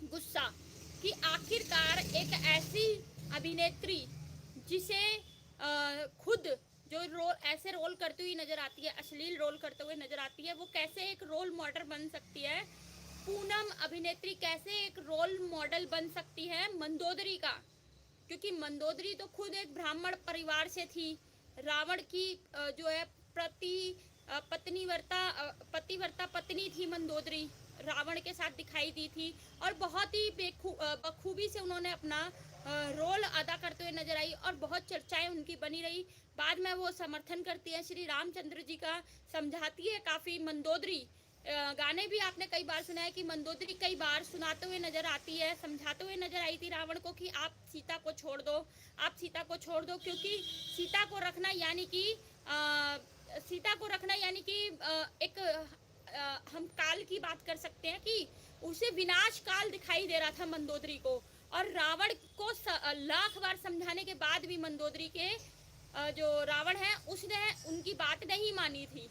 गुस्सा कि आखिरकार एक ऐसी अभिनेत्री जिसे खुद जो रोल ऐसे रोल करती हुई नजर आती है, अश्लील रोल करते हुए नजर आती है, वो कैसे एक रोल मॉडल बन सकती है। पूनम अभिनेत्री कैसे एक रोल मॉडल बन सकती है मंदोदरी का, क्योंकि मंदोदरी तो खुद एक ब्राह्मण परिवार से थी। रावण की जो है पतिव्रता पत्नी थी मंदोदरी, रावण के साथ दिखाई दी थी और बहुत ही बखूबी से उन्होंने अपना रोल अदा करते हुए नजर आई और बहुत चर्चाएं उनकी बनी रही। बाद में वो समर्थन करती है श्री रामचंद्र जी का, समझाती है काफ़ी मंदोदरी। गाने भी आपने कई बार सुना है कि मंदोदरी कई बार सुनाते हुए नजर आती है, समझाते हुए नजर आई थी रावण को कि आप सीता को छोड़ दो, आप सीता को छोड़ दो, क्योंकि सीता को रखना यानी कि एक हम काल की बात कर सकते हैं कि उसे विनाश काल दिखाई दे रहा था मंदोदरी को। और रावण को लाख बार समझाने के बाद भी मंदोदरी के जो रावण है उसने उनकी बात नहीं मानी थी।